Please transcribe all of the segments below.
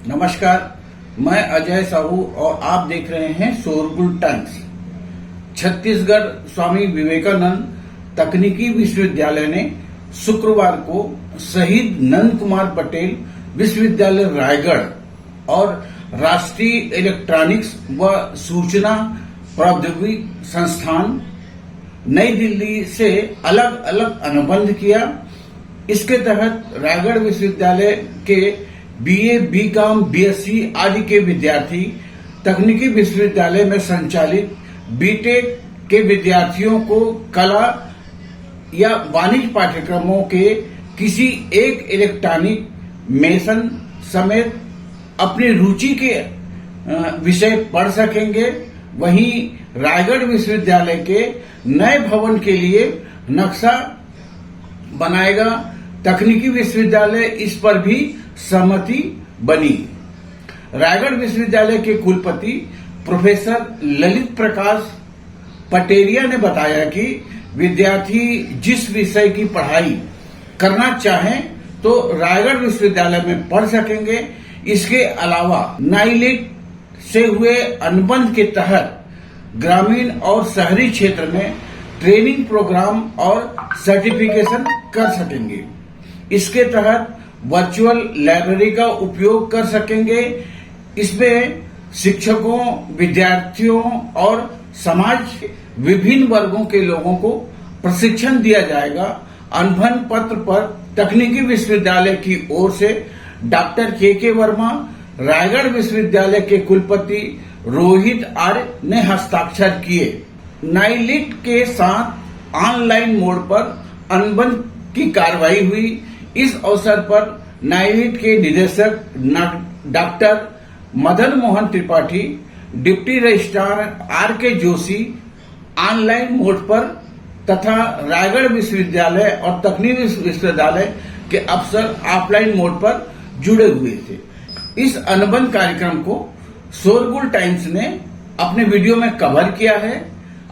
नमस्कार, मैं अजय साहू और आप देख रहे हैं शोरगुल टाइम्स। छत्तीसगढ़ स्वामी विवेकानंद तकनीकी विश्वविद्यालय ने शुक्रवार को शहीद नंद कुमार पटेल विश्वविद्यालय रायगढ़ और राष्ट्रीय इलेक्ट्रॉनिक्स व सूचना प्रौद्योगिकी संस्थान नई दिल्ली से अलग अलग अनुबंध किया। इसके तहत रायगढ़ विश्वविद्यालय के बीए, बीकॉम, बीएससी आदि के विद्यार्थी तकनीकी विश्वविद्यालय में संचालित बीटेक के विद्यार्थियों को कला या वाणिज्य पाठ्यक्रमों के किसी एक इलेक्ट्रॉनिक मेसन समेत अपनी रुचि के विषय पढ़ सकेंगे। वहीं रायगढ़ विश्वविद्यालय के नए भवन के लिए नक्शा बनाएगा। तकनीकी विश्वविद्यालय इस पर भी सहमति बनी। रायगढ़ विश्वविद्यालय के कुलपति प्रोफेसर ललित प्रकाश पटेरिया ने बताया कि विद्यार्थी जिस विषय की पढ़ाई करना चाहें तो रायगढ़ विश्वविद्यालय में पढ़ सकेंगे। इसके अलावा नाइलिट से हुए अनुबंध के तहत ग्रामीण और शहरी क्षेत्र में ट्रेनिंग प्रोग्राम और सर्टिफिकेशन कर सकेंगे। इसके तहत वर्चुअल लाइब्रेरी का उपयोग कर सकेंगे। इसमें शिक्षकों, विद्यार्थियों और समाज के विभिन्न वर्गों के लोगों को प्रशिक्षण दिया जाएगा। अनुबंध पत्र पर तकनीकी विश्वविद्यालय की ओर से डॉक्टर के वर्मा, रायगढ़ विश्वविद्यालय के कुलपति रोहित आर्य ने हस्ताक्षर किए। नाइलिट के साथ ऑनलाइन मोड पर अनुबंध की कार्रवाई हुई। इस अवसर पर नाइलिट के निदेशक doctor Madan Mohan Tripathi, deputy registrar R K. Joshi online mode पर तथा रायगढ़ विश्वविद्यालय और तकनीकी विश्वविद्यालय के अफसर ऑफलाइन मोड पर जुड़े हुए थे। इस अनुबंध कार्यक्रम को शोरगुल टाइम्स ने अपने वीडियो में कवर किया है।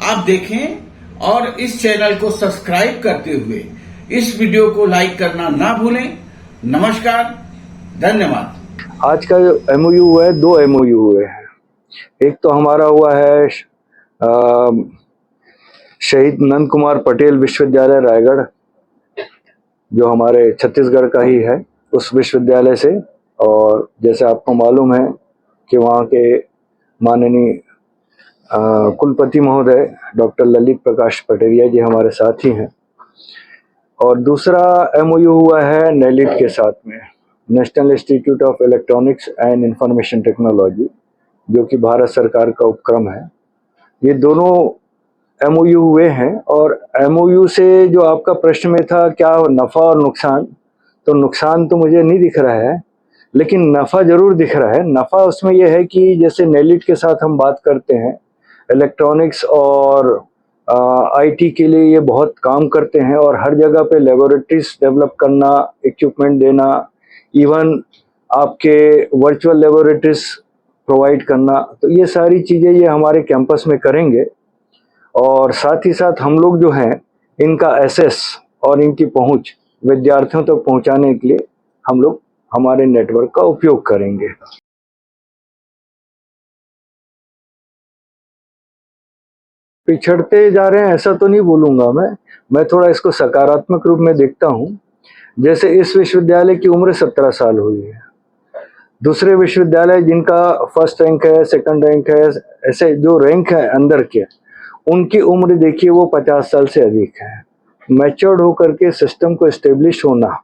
आप देखें और इस चैनल को सब्सक्राइब करते हुए इस वीडियो को लाइक करना ना भूलें। नमस्कार, धन्यवाद। आज का जो एमओयू हुआ है, 2 एमओयू हुए हैं। एक तो हमारा हुआ है शहीद नंद कुमार पटेल विश्वविद्यालय रायगढ़, जो हमारे छत्तीसगढ़ का ही है, उस विश्वविद्यालय से। और जैसे आपको मालूम है कि वहाँ के माननीय कुलपति महोदय डॉक्टर ललित प्रकाश पटेरिया जी हमारे साथ ही हैं। और दूसरा एमओयू हुआ है नेलिट के साथ में, national institute of electronics and information technology, जो कि भारत सरकार का उपक्रम है। ये दोनों एमओयू हुए हैं। और एमओयू से जो आपका प्रश्न में था क्या नफ़ा और नुकसान, तो नुकसान तो मुझे नहीं दिख रहा है, लेकिन नफ़ा जरूर दिख रहा है। नफ़ा उसमें यह है कि जैसे नेलिट के साथ हम बात करते हैं, इलेक्ट्रॉनिक्स और आईटी के लिए ये बहुत काम करते हैं और हर जगह पे लेबोरेटरीज डेवलप करना, इक्विपमेंट देना, इवन आपके वर्चुअल लेबोरेटरीज प्रोवाइड करना, तो ये सारी चीज़ें ये हमारे कैंपस में करेंगे। और साथ ही साथ हम लोग जो हैं इनका एक्सेस और इनकी पहुंच विद्यार्थियों तक पहुंचाने के लिए हम लोग हमारे नेटवर्क का उपयोग करेंगे। पिछड़ते जा रहे हैं ऐसा तो नहीं बोलूंगा मैं थोड़ा इसको सकारात्मक रूप में देखता हूं। जैसे इस विश्वविद्यालय की उम्र 17 साल हुई है, दूसरे विश्वविद्यालय जिनका फर्स्ट रैंक है, सेकंड रैंक है, ऐसे जो रैंक है अंदर के, उनकी उम्र देखिए वो 50 साल से अधिक है। मैच्योर्ड होकर के सिस्टम को एस्टेब्लिश होना,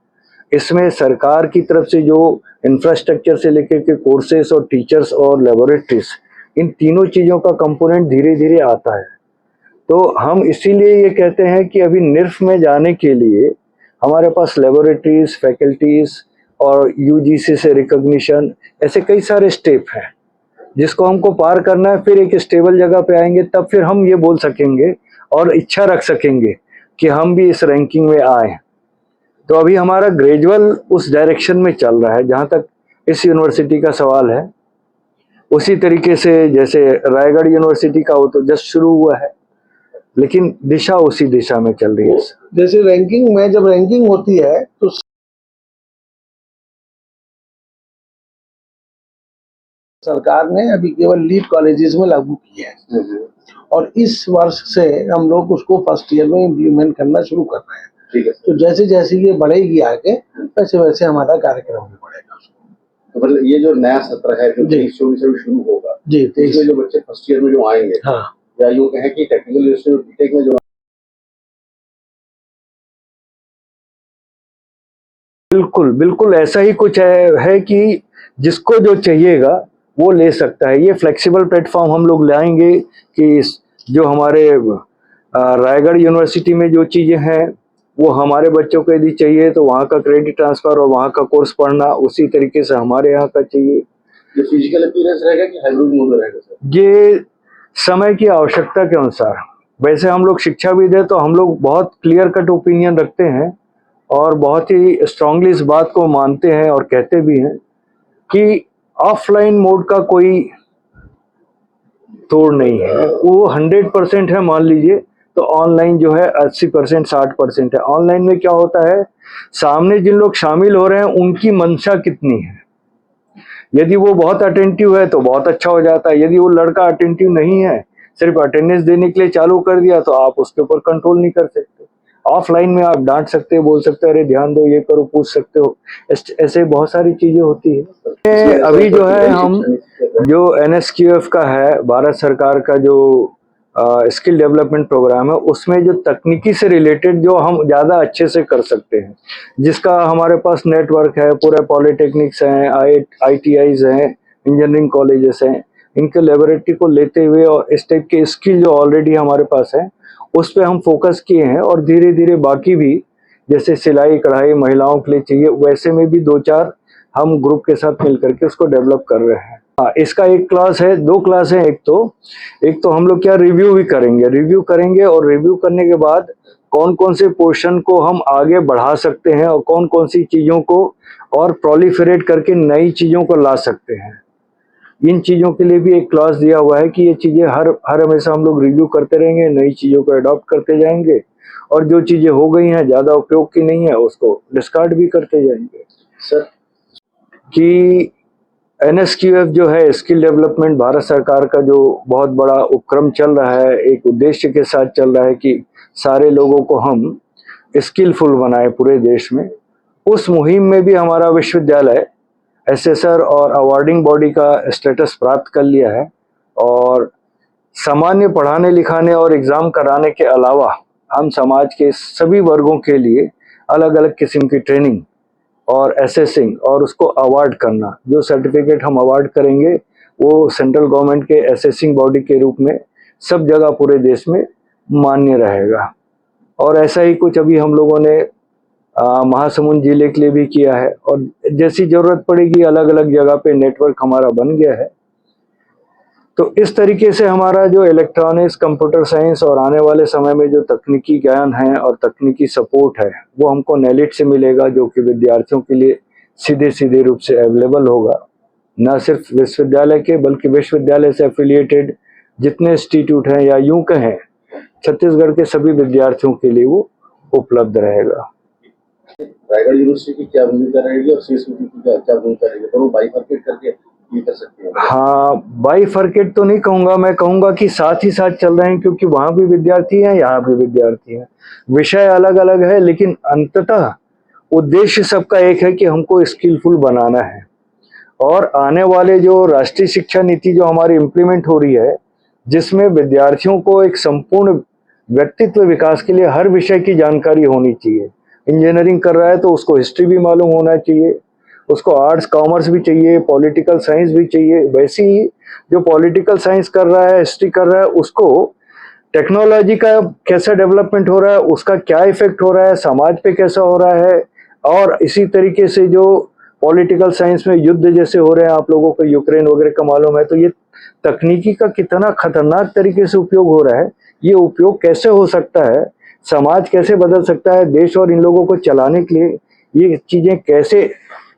इसमें सरकार की तरफ से जो इंफ्रास्ट्रक्चर से लेकर के कोर्सेस और टीचर्स और लेबोरेटरीज, इन तीनों चीज़ों का कंपोनेंट धीरे धीरे आता है। तो हम इसीलिए ये कहते हैं कि अभी निर्फ में जाने के लिए हमारे पास लेबोरेटरीज, फैकल्टीज और यूजीसी से रिकॉग्निशन, ऐसे कई सारे स्टेप हैं जिसको हमको पार करना है। फिर एक स्टेबल जगह पे आएंगे, तब फिर हम ये बोल सकेंगे और इच्छा रख सकेंगे कि हम भी इस रैंकिंग में आए। तो अभी हमारा ग्रेजुअल उस डायरेक्शन में चल रहा है। जहाँ तक इस यूनिवर्सिटी का सवाल है, उसी तरीके से जैसे रायगढ़ यूनिवर्सिटी का वो तो जस्ट शुरू हुआ है, लेकिन दिशा उसी दिशा में चल रही है। जैसे रैंकिंग में जब रैंकिंग होती है तो सरकार ने अभी केवल लीड कॉलेजेस में लागू किया है और इस वर्ष से हम लोग उसको फर्स्ट ईयर में इम्प्लीमेंट करना शुरू कर रहे हैं। ठीक है। तो जैसे जैसे ये बढ़ेगी आगे वैसे वैसे हमारा कार्यक्रम भी बढ़ेगा। तो मतलब ये जो नया सत्र है जो 23-24 से शुरू होगा जी, इसमें जो बच्चे फर्स्ट ईयर में जो आएंगे, हाँ, या यूँ कहें कि टेक्निकल इंस्टीट्यूट बीटेक में जो बिल्कुल बिल्कुल ऐसा ही कुछ है कि जिसको जो चाहिएगा वो ले सकता है। ये फ्लेक्सिबल प्लेटफॉर्म हम लोग लाएंगे कि जो हमारे रायगढ़ यूनिवर्सिटी में जो चीज़ें हैं वो हमारे बच्चों को यदि चाहिए तो वहाँ का क्रेडिट ट्रांसफ़र और वहाँ का कोर्स पढ़ना उसी तरीके से हमारे यहाँ का चाहिए। जो फिजिकल अपीयरेंस रहेगा कि हाइब्रिड मोड में रहेगा सर? ये समय की आवश्यकता के अनुसार, वैसे हम लोग शिक्षाविद हैं तो हम लोग बहुत क्लियर कट ओपिनियन रखते हैं और बहुत ही स्ट्रांगली इस बात को मानते हैं और कहते भी हैं कि ऑफलाइन मोड का कोई तोड़ नहीं है। वो 100% है मान लीजिए, तो ऑनलाइन जो है 80% 60% है। ऑनलाइन में क्या होता है, सामने जिन लोग शामिल हो रहे हैं उनकी मंशा कितनी है। यदि वो बहुत अटेंटिव है तो बहुत अच्छा हो जाता है। यदि वो लड़का अटेंटिव नहीं है, सिर्फ अटेंडेंस देने के लिए चालू कर दिया, तो आप उसके ऊपर कंट्रोल नहीं कर सकते। ऑफलाइन में आप डांट सकते हो, बोल सकते हो अरे ध्यान दो, ये करो, पूछ सकते हो। ऐसे बहुत सारी चीजें होती है। अभी जो है हम जो NSQF का है, भारत सरकार का जो स्किल डेवलपमेंट प्रोग्राम है, उसमें जो तकनीकी से रिलेटेड जो हम ज़्यादा अच्छे से कर सकते हैं, जिसका हमारे पास नेटवर्क है, पूरे पॉलिटेक्निक्स हैं, ITIs हैं, इंजीनियरिंग कॉलेजेस हैं, इनके लेबोरेटरी को लेते हुए और इस टाइप के स्किल जो ऑलरेडी हमारे पास है उस पर हम फोकस किए हैं। और धीरे धीरे बाकी भी जैसे सिलाई कढ़ाई महिलाओं के लिए चाहिए, वैसे में भी 2-4 हम ग्रुप के साथ मिल करके उसको डेवलप कर रहे हैं। हाँ, इसका एक क्लास है, 2 क्लास है। एक तो हम लोग क्या रिव्यू भी करेंगे और रिव्यू करने के बाद कौन कौन से पोर्शन को हम आगे बढ़ा सकते हैं और कौन कौन सी चीज़ों को और प्रोलिफरेट करके नई चीज़ों को ला सकते हैं। इन चीज़ों के लिए भी एक क्लास दिया हुआ है कि ये चीज़ें हर हमेशा हम लोग रिव्यू करते रहेंगे, नई चीज़ों को अडॉप्ट करते जाएंगे और जो चीज़ें हो गई हैं ज़्यादा उपयोग की नहीं है उसको डिस्कार्ड भी करते जाएंगे। सर कि NSQF जो है स्किल डेवलपमेंट भारत सरकार का जो बहुत बड़ा उपक्रम चल रहा है, एक उद्देश्य के साथ चल रहा है कि सारे लोगों को हम स्किलफुल बनाए पूरे देश में। उस मुहिम में भी हमारा विश्वविद्यालय SSR और अवार्डिंग बॉडी का स्टेटस प्राप्त कर लिया है और सामान्य पढ़ाने लिखाने और एग्ज़ाम कराने के अलावा हम समाज के सभी वर्गों के लिए अलग अलग किस्म की ट्रेनिंग और असेसिंग और उसको अवार्ड करना, जो सर्टिफिकेट हम अवार्ड करेंगे वो सेंट्रल गवर्नमेंट के असेसिंग बॉडी के रूप में सब जगह पूरे देश में मान्य रहेगा। और ऐसा ही कुछ अभी हम लोगों ने महासमुंद जिले के लिए भी किया है और जैसी ज़रूरत पड़ेगी अलग अलग जगह पे नेटवर्क हमारा बन गया है। तो इस तरीके से हमारा जो इलेक्ट्रॉनिक्स, कंप्यूटर साइंस और आने वाले समय में जो तकनीकी ज्ञान है और तकनीकी सपोर्ट है वो हमको नेलिट से मिलेगा, जो कि विद्यार्थियों के लिए सीधे सीधे रूप से अवेलेबल होगा। न सिर्फ विश्वविद्यालय के बल्कि विश्वविद्यालय से एफिलिएटेड जितने इंस्टीट्यूट हैं या यूं कहें छत्तीसगढ़ के सभी विद्यार्थियों के लिए वो उपलब्ध रहेगा। रायगढ़ यूनिवर्सिटी की क्या भूमिका रहेगी और CSUT की क्या भूमिका रहेगी, दोनों बाइफरकेट करके ये कर सकते हैं? हाँ, बाइफरकेट तो नहीं कहूँगा, मैं कहूँगा कि साथ ही साथ चल रहे हैं, क्योंकि वहाँ भी विद्यार्थी हैं यहाँ भी विद्यार्थी हैं। विषय अलग अलग है लेकिन अंततः उद्देश्य सबका एक है कि हमको स्किलफुल बनाना है। और आने वाले जो राष्ट्रीय शिक्षा नीति जो हमारी इम्प्लीमेंट हो रही है, जिसमें विद्यार्थियों को एक संपूर्ण व्यक्तित्व विकास के लिए हर विषय की जानकारी होनी चाहिए। इंजीनियरिंग कर रहा है तो उसको हिस्ट्री भी मालूम होना चाहिए, उसको आर्ट्स कॉमर्स भी चाहिए, पॉलिटिकल साइंस भी चाहिए। वैसे ही जो पॉलिटिकल साइंस कर रहा है, हिस्ट्री कर रहा है, उसको टेक्नोलॉजी का कैसा डेवलपमेंट हो रहा है, उसका क्या इफेक्ट हो रहा है, समाज पे कैसा हो रहा है। और इसी तरीके से जो पॉलिटिकल साइंस में युद्ध जैसे हो रहे हैं, आप लोगों को यूक्रेन वगैरह का मालूम है, तो ये तकनीकी का कितना खतरनाक तरीके से उपयोग हो रहा है, ये उपयोग कैसे हो सकता है, समाज कैसे बदल सकता है, देश और इन लोगों को चलाने के लिए ये चीज़ें कैसे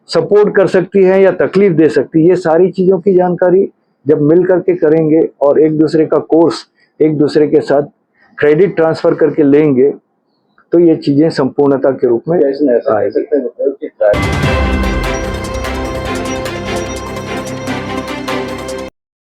सपोर्ट कर सकती हैं या तकलीफ दे सकती है, ये सारी चीज़ों की जानकारी जब मिल करके करेंगे और एक दूसरे का कोर्स एक दूसरे के साथ क्रेडिट ट्रांसफर करके लेंगे तो ये चीजें संपूर्णता के रूप में क्या इसमें ऐसा कह आएगी। सकते हैं मतलब कि